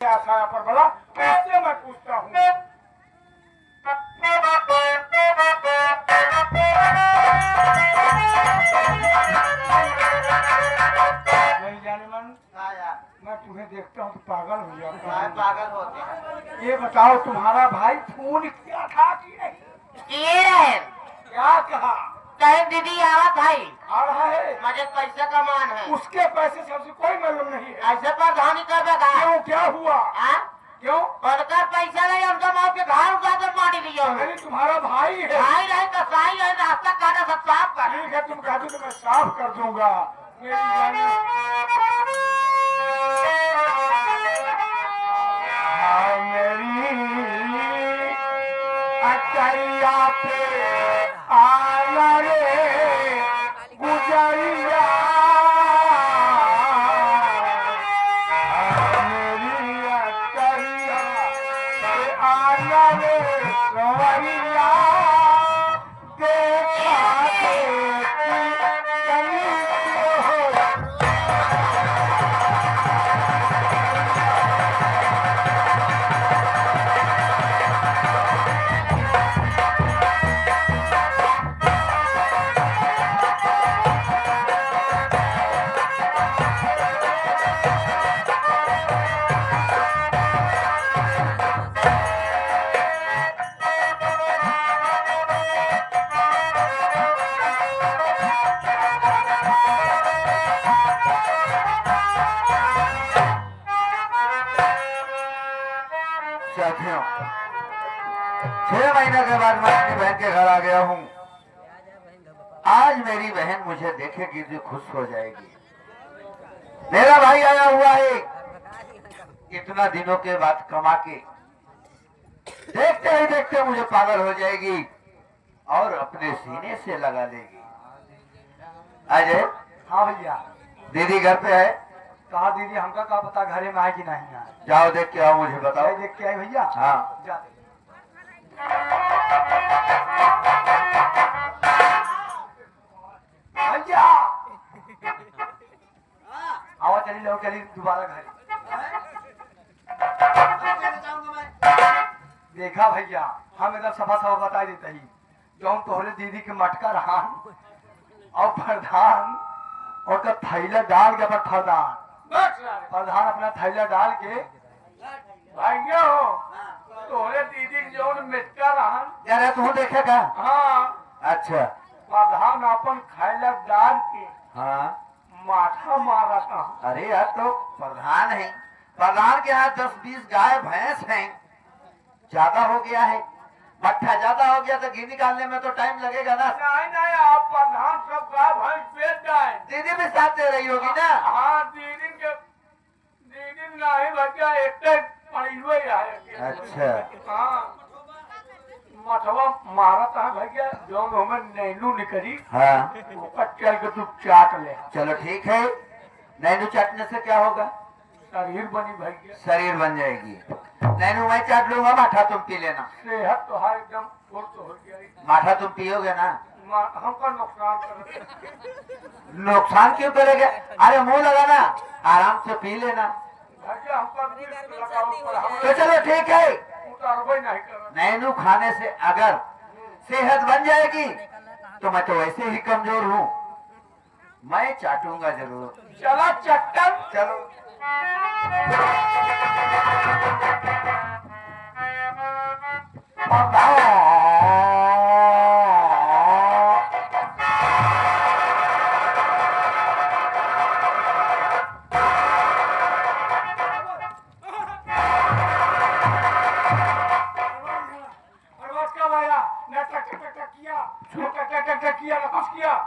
आशा पर बड़ा कैसे मैं पूछता हूँ। नहीं जाने मन मैं तुम्हें देखता हूँ तो पागल हो जाता हूँ। पागल होते हैं। ये बताओ तुम्हारा भाई फोन किया था कि नहीं? किए रहे क्या कहा? कहे दीदी आवत भाई आ रहा है? मुझे पैसा कमान है। उसके पैसे से हमसे कोई मालूम नहीं है। ऐसे प्रधानी कर बेगा क्यों, क्या हुआ? क्यों? उनका पैसा नहीं, उनका माँ के घर उठा कर माटी लिया अरे तुम्हारा भाई है। भाई रहे तो सही है, रास्ता काटा सब साफ कर। ठीक है, तुम कहते तो मैं साफ कर दूंगा। मेरी जाने मेरी अटैया पे आना रे गुजरिया, मेरी अटैया पे आना रे गुजरिया, देखा देखी कली हो। साथियों, 6 महीने के बाद मैं अपनी बहन के घर आ गया हूँ। आज मेरी बहन मुझे देखेगी तो खुश हो जाएगी। मेरा भाई आया हुआ है इतना दिनों के बाद कमा के, देखते ही देखते मुझे पागल हो जाएगी और अपने सीने से लगा लेगी। अजय, हाँ भैया। दीदी घर पे है? कहा दीदी, हमका क्या पता घरे में आए कि नहीं आए। जाओ देख के आओ, मुझे बताओ। देख के आए भैया? हाँ। जा। भैया आवा, चली लो, चली दोबारा घर। देखा भैया, हम एकदम सफा सफा बता देते ही जो तोहरे दीदी के मटका रहा और प्रधान और का थैला डाल के अपन प्रधान अपना थैला डाल के भाइयों तोहरे दीदी के जो मटका रहा यार तू देखेगा? हाँ, अच्छा। प्रधान अपन थैला डाल के हाँ, माथा मारा था। अरे यार तो प्रधान है, प्रधान के यहाँ 10-20 गाय भैंस हैं, ज्यादा हो गया है, मट्ठा ज्यादा हो गया तो घी निकालने में तो टाइम लगेगा ना। नहीं नहीं, आप प्रधान सब गाय भैंस बेच जाए। दीदी भी साथ दे रही होगी ना? हाँ, दीदी नहीं भैया, एक पड़िए आए। अच्छा। हाँ, मठवा मारा था भैया, जो हमें नैनू निकली। हाँ, चल के तू चाट ले। चलो ठीक है। नैनू चाटने से क्या होगा? शरीर बनी भैया, शरीर बन जाएगी। नैनू मैं चाट लूंगा, माठा तुम पी लेना। सेहत तो हर एकदम फुर्त हो गई। माठा तुम पियोगे ना? हमका नुकसान कर। नुकसान क्यों करेगा? अरे मुंह लगाना, आराम से पी लेना। भैया हमका तो चलो ठीक है। उतारबे नहीं कर। नैनू खाने से अगर सेहत बन जाएगी तो मैं तो वैसे ही कमजोर हूँ, मैं चाटूंगा जरूर। चला चट्टन। चलो।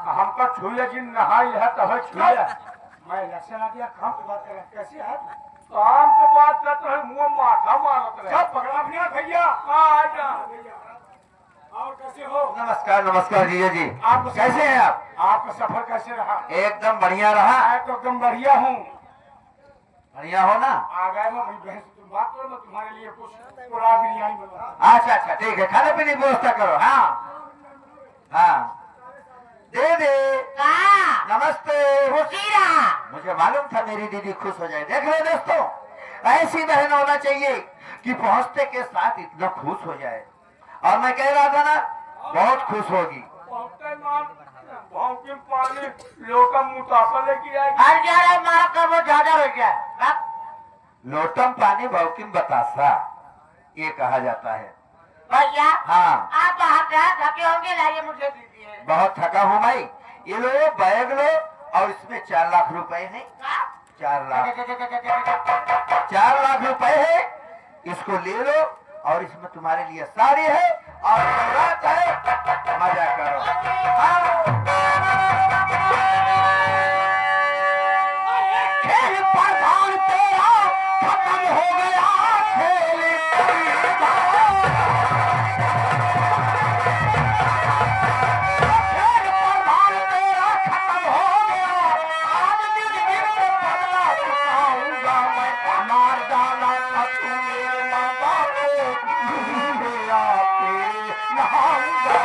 हमका छुए जी नहाई है तब छुए। मैं लक्षण आ गया, काम की बात कर रहा कैसे है? काम की बात करते हैं, मुंह माथा मारत रहे। सब पकड़ा भैया भैया। हाँ जा भैया। और कैसे हो? नमस्कार नमस्कार जीजा जी। आप कैसे हैं आप? आपका सफर कैसे रहा? एकदम बढ़िया रहा। मैं तो एकदम बढ़िया हूँ। बढ़िया हो ना? आ गए मैं बहन से तुम बात करो, मैं तुम्हारे लिए कुछ पुरा बिरयानी बना। अच्छा अच्छा ठीक है, खाने पीने की व्यवस्था करो। हाँ हाँ। दे दे। नमस्ते। खुशी रहा। मुझे मालूम था मेरी दीदी खुश हो जाए। देख रहे दोस्तों, ऐसी बहन होना चाहिए कि पहुंचते के साथ इतना खुश हो जाए। और मैं कह रहा था ना, बहुत खुश होगी। पानी लोटा मुताफा लेके आएगी। हर जा रहा है मारा कर वो ज्यादा हो जाए। लोटम पानी भौकिम बतासा, ये कहा जाता है। भैया हाँ, आप बाहर से थके होंगे, लाइए मुझे दीजिए। बहुत थका हूँ भाई। ये लो, बैग लो, और इसमें 4 लाख रुपए है। 4 लाख रुपए है, इसको ले लो। और इसमें तुम्हारे लिए साड़ी है और सौगात है, मजा करो। खेल प्रधान तेरा खत्म हो गया, खेल प्रधान तेरा खत्म हो गया। आज दिन गिर के बदला चुकाऊंगा मैं, मार डाला था तू मेरे माँ बाप को, मेरा तेरे नहाऊंगा।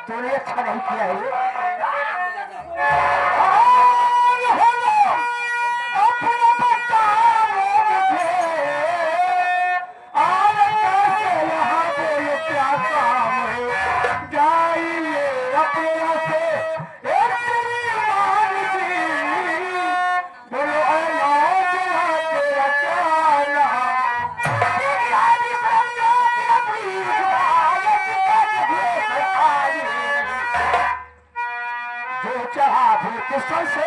तूने अच्छा नहीं किया है। अपना बताओ मुझे, आज कैसे यहाँ पे ये क्या काम है। जाइए अपने से एक श्रीमान जी, बोलो अनाज तेरा क्या नाम। जो चढ़ा फिर किस्सों से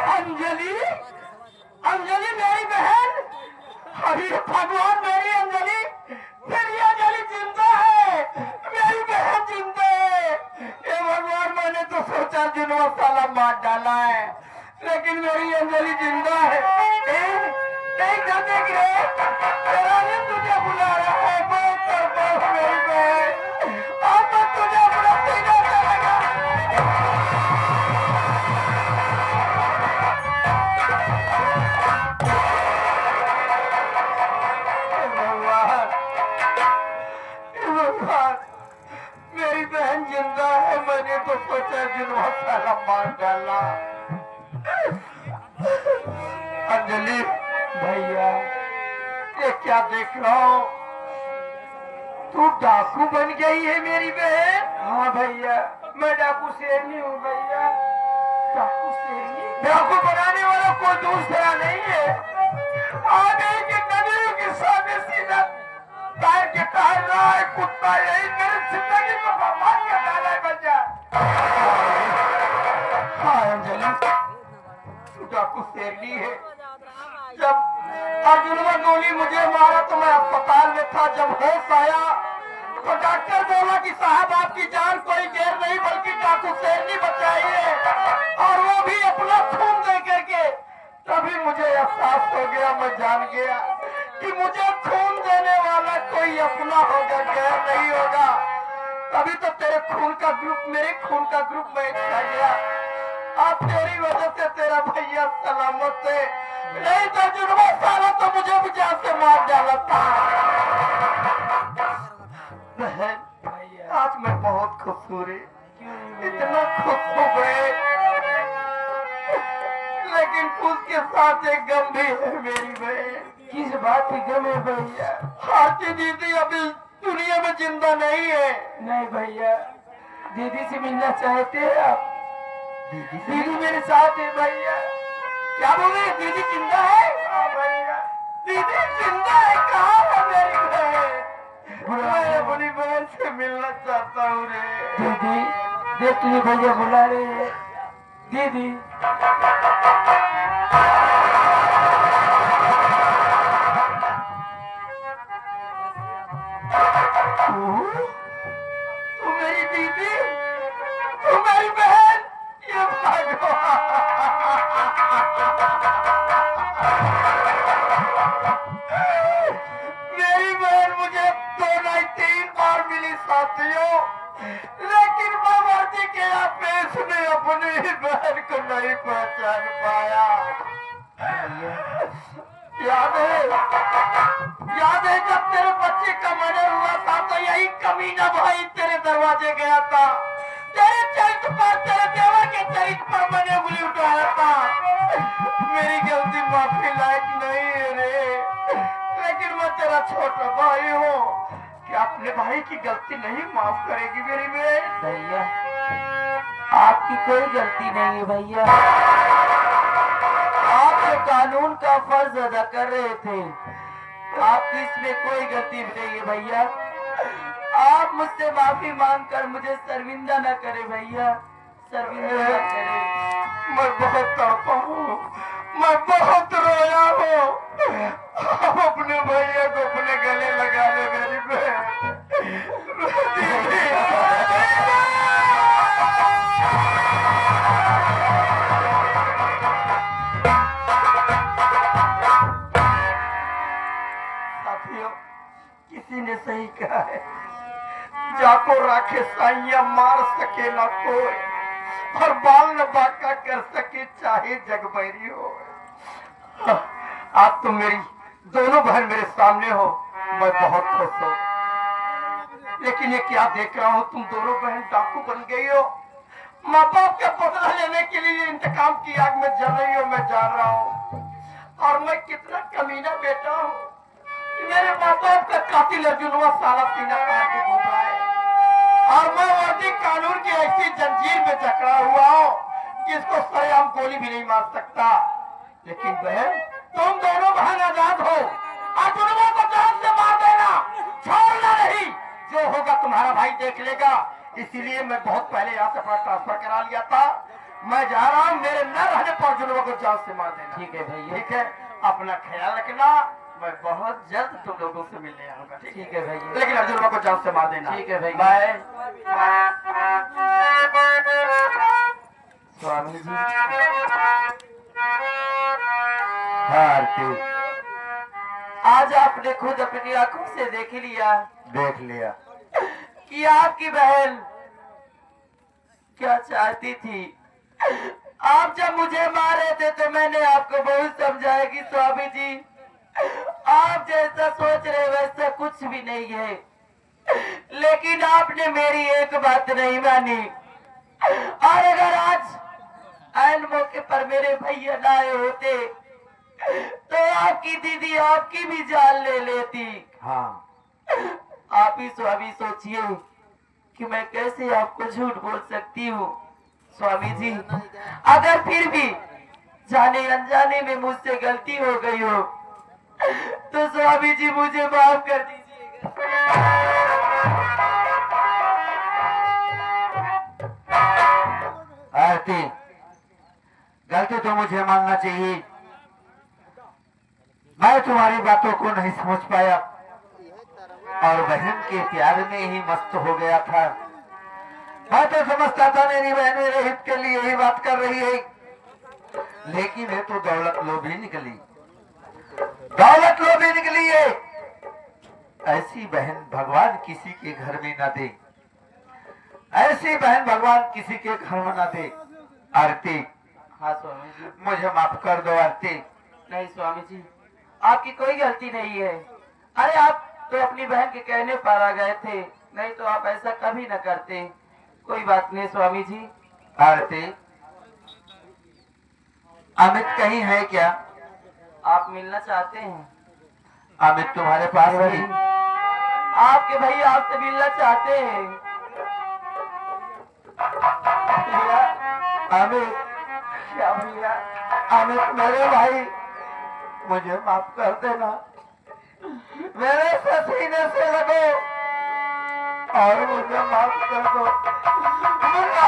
अंजलि, अंजलि मेरी बहन। अरे भगवान, मेरी अंजलि, मेरी अंजलि जिंदा है, मेरी बहन जिंदा है। ये भगवान, मैंने तो सोचा जिनवा साला मार डाला है, लेकिन मेरी अंजलि जिंदा है। नहीं कर देख रहे, तेरा ने तुझे बुला रहा है। बहुत बहुत मेरी बहन, अब मैं तुझे अपना सीना चलेगा। भगवान, मेरी बहन जिंदा है, मैंने तो सोचा जिन्होंने साला मार डाला। अंजलि भैया, ये क्या देख रहा हूँ? तू डाकू बन गई है मेरी बहन। हाँ भैया, मैं डाकू शेरनी हूँ भैया। डाकू शेरनी? डाकू बनाने वाला कोई दूसरा नहीं है। आगे के नदियों के सामने सीधा पैर के टहल रहा है कुत्ता, यही मेरी जिंदगी को बर्बाद कर डाला है बच्चा। हाँ अंजलि, तू डाकू शेरनी है। जब अर्जुनवा गोली मुझे मारा तो मैं अस्पताल में था। जब होश आया तो डॉक्टर बोला कि साहब आपकी जान कोई गैर नहीं बल्कि डाकू शेरनी बचाई है, और वो भी अपना खून दे करके। तभी मुझे एहसास हो गया, मैं जान गया कि मुझे खून देने वाला कोई अपना होगा, गैर नहीं होगा। तभी तो तेरे खून का ग्रुप, मेरे खून का ग्रुप मैच खा गया। आज तेरी वजह से तेरा भैया सलामत है, नहीं तो जुर्मा साला तो मुझे भी जान से मार डाला था। बहन, आज मैं बहुत खुश हूँ रे, इतना खुश हो गए, लेकिन खुश के साथ एक गम भी है मेरी बहन। किस बात की गम है भैया? आरती दीदी अभी दुनिया में जिंदा नहीं है। नहीं भैया, दीदी से मिलना चाहते हैं आप? दीदी मेरे साथ है भैया। क्या बोल रहे? दीदी जिंदा है? हाँ भैया, दीदी जिंदा है। कहाँ है मेरी बहन? मैं अपनी बहन से मिलना चाहता हूँ रे। दीदी देख तुझे भैया बुला रहे हैं। दीदी तू मेरी दीदी, तू मेरी बहन, ये भगवान। मेरी बहन मुझे 2 नहीं 3 बार मिली साथियों, लेकिन मैं मर्जी के आपेश में अपनी ही बहन को नहीं पहचान पाया। याद है जब तेरे बच्चे का मर्डर हुआ था तो यही कमीना भाई तेरे दरवाजे गया था, तेरे चरित्र पर, तेरे देवा के चरित्र पर मैंने उंगली उठाया था। मेरी गलती माफी लायक नहीं है रे, लेकिन मैं तेरा छोटा भाई हूँ। क्या अपने भाई की गलती नहीं माफ करेगी मेरी बहन? भैया आपकी कोई गलती नहीं है भैया, आप तो कानून का फर्ज अदा कर रहे थे, आपकी इसमें कोई गलती नहीं है भैया। आप मुझसे माफी मांगकर मुझे शर्मिंदा न करे भैया, शर्मिंदा न करे। मैं बहुत तड़पा हूँ, मैं बहुत रोया हूँ। आप अपने भैया को अपने गले लगा ले मेरी बहन। साथियों, किसी ने सही कहा है, जाको राखे साइया मार सके ना कोई, और बाल न बाका कर सके चाहे जग बैरी हो। आप तो मेरी दोनों बहन मेरे सामने हो, मैं बहुत खुश हूँ। लेकिन ये क्या देख रहा हूँ, तुम दोनों बहन डाकू बन गई हो। माँ बाप का बदला लेने के लिए इंतकाम की आग में जल रही हो, मैं जान रहा हूँ। और मैं कितना कमीना बेटा हूँ, मेरे माँ बाप का कातिल अर्जुनवा साला सीना फाड़ के घूम रहा है, और मैं वर्दी कानून की ऐसी जंजीर में जकड़ा हुआ हूँ जिसको सरेआम गोली भी नहीं मार सकता। लेकिन बहन, तुम दोनों बहन आजाद हो, अर्जुनवा को जान से मार देना, छोड़ना नहीं। जो होगा तुम्हारा भाई देख लेगा। इसीलिए मैं बहुत पहले यहाँ से अपना ट्रांसफर करा लिया था। मैं जा रहा हूँ, मेरे न रहने पर अर्जुनवा को जान से मार देना। ठीक है भैया, ठीक है, अपना ख्याल रखना। मैं बहुत जल्द तुम लोगों से मिलने आऊंगा। ठीक है भैया, लेकिन अर्जुनवा को जान से मार देना। ठीक है भैया, बाय। स्वामी जी, हाँ आरती, आज आपने खुद अपनी आंखों से देख लिया कि आपकी बहन क्या चाहती थी। आप जब मुझे मारे थे तो मैंने आपको बहुत समझाया कि स्वामी जी, आप जैसा सोच रहे वैसा कुछ भी नहीं है, लेकिन आपने मेरी एक बात नहीं मानी। और अगर आज ऐन मौके पर मेरे भैया ना आए होते तो आपकी दीदी आपकी भी जान ले लेती। हाँ, आप ही स्वामी सोचिए कि मैं कैसे आपको झूठ बोल सकती हूँ। स्वामी जी, अगर फिर भी जाने अनजाने में मुझसे गलती हो गई हो तो स्वामी जी मुझे माफ कर दीजिएगा। आरती, गलती तो मुझे मानना चाहिए। मैं तुम्हारी बातों को नहीं समझ पाया और बहन के प्यार में ही मस्त हो गया था। मैं तो समझता था मेरी बहन मेरे हित के लिए यही बात कर रही है, लेकिन ये तो दौलत लोभी निकली, दौलत लोभी निकली है। ऐसी बहन भगवान किसी के घर में न दे, ऐसी बहन भगवान किसी के घर में न दे। आरती, हाँ स्वामी जी, मुझे माफ कर दो आरती। नहीं स्वामी जी, आपकी कोई गलती नहीं है। अरे आप तो अपनी बहन के कहने पर आ गए थे, नहीं तो आप ऐसा कभी न करते। कोई बात नहीं स्वामी जी। आरती, अमित कहीं है क्या? आप मिलना चाहते हैं? अमित तुम्हारे पास है? आपके भैया आपसे मिलना चाहते हैं। भैया, अमित, क्या भैया? अमित मेरे भाई, मुझे माफ कर देना। मेरे से सीने से लगो, और मुझे माफ कर दो मुन्ना।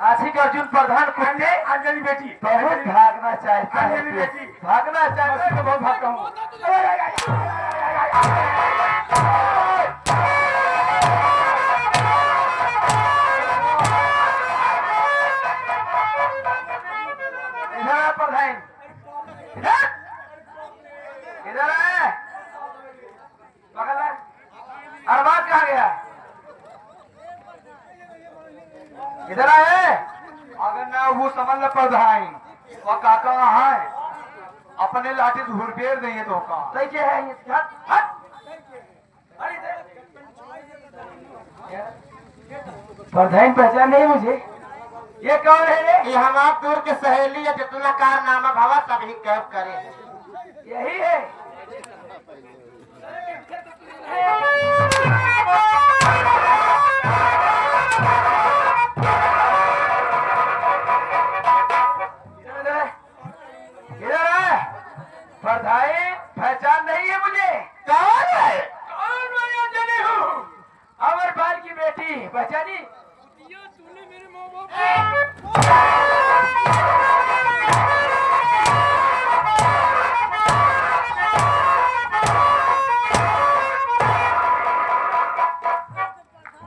आशिक अर्जुन प्रधान कुंडे अंजलि बेटी बहुत भागना चाहता है। अंजलि बेटी भागना चाहता है तो बहुत भागता हूँ। इधर है प्रधान, इधर है। बगल में अरबाज कहाँ गया? इधर आए। अगर ना वो समझ ल प्रधान वो काका है अपने लाठी घुरपेर देंगे तो का कैसे है ये हट हट। प्रधान पहचान नहीं मुझे, ये कौन है रे? ये हमार दूर के सहेली है जितना कारनामा भवा सभी कैब करे। यही है। इधर है प्रधान, पहचान नहीं है मुझे? कौन है? कौन मैं जाने हूँ? अमरपाल की बेटी पहचानी? तूने मेरे माँ बाप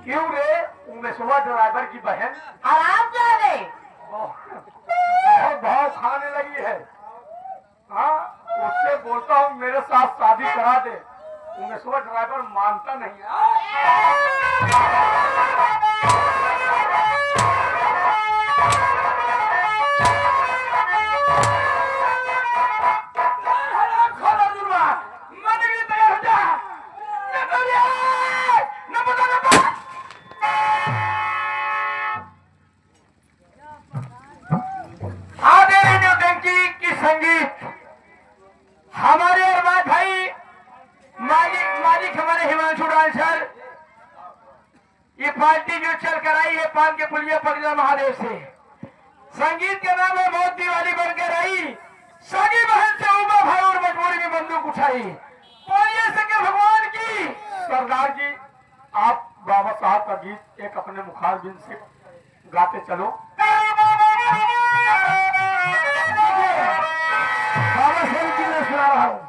क्यों रे? उनमें सुबह ड्राइवर की बहन आराम से आ गए। बहुत भाव खाने लगी है। हाँ उससे बोलता हूँ मेरे साथ शादी करा दे, उनमें सुबह ड्राइवर मानता नहीं है। संगीत हमारे अरबाज भाई मालिक हमारे हिमांशु डांसर, ये पार्टी जो चल कर आई है पान के पुलिया परिजा महादेव से। संगीत के नाम है मौत दिवाली बनकर आई, सगी बहन से उमा भाई और मजबूरी में बंदूक उठाई। बोलिए शंकर भगवान की। सरदार जी आप बाबा साहब का गीत एक अपने मुखारबिन से गाते चलो। बाबा साहब जी ने सुना रहा हूँ।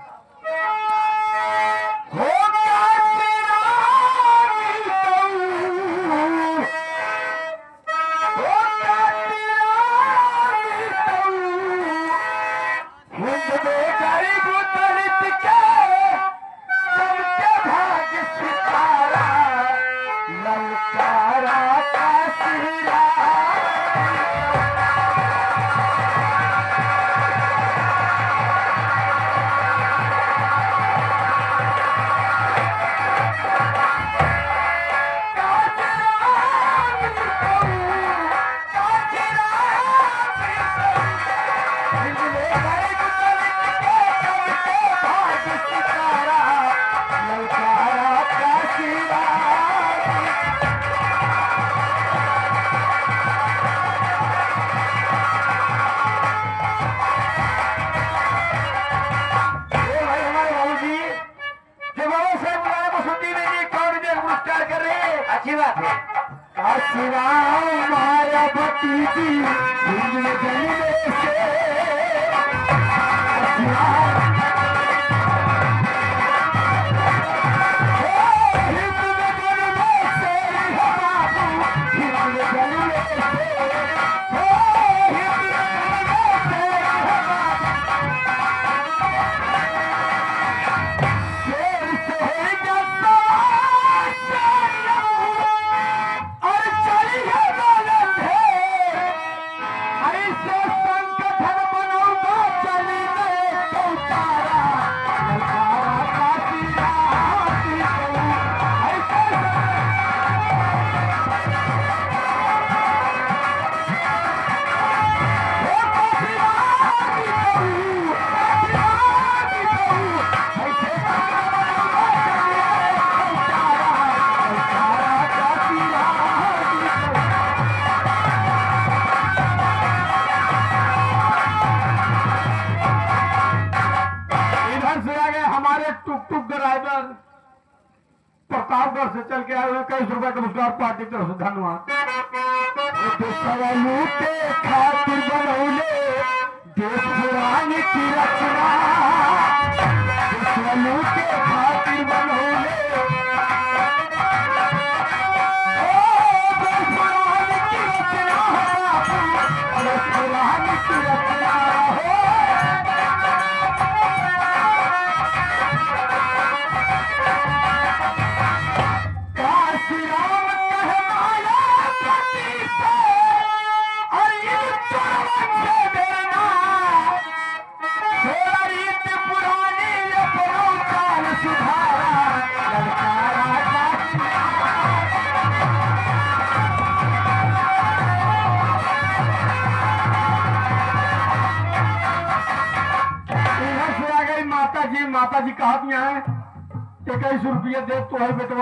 अच्छी बात है। माया भतीजी टुक टुक ड्राइवर प्रतापगढ़ से चल के आए हुए 21 रुपए का पुरस्कार पार्टी की तरफ से धन्यवाद। के खातिर बनौले देश पुरानी की रचना, के खातिर बनौले देश पुरानी की रचना, देश पुरानी की रचना हो। काशी राम कहमाया पति से, अरे चरण से देना, थोड़ा रीत पुरानी अपना चाल सुधारा, ललकारा काशी। इधर से आ गई माता जी। माता जी कहा दिया है 21 रुपये दे तो है बेटवा।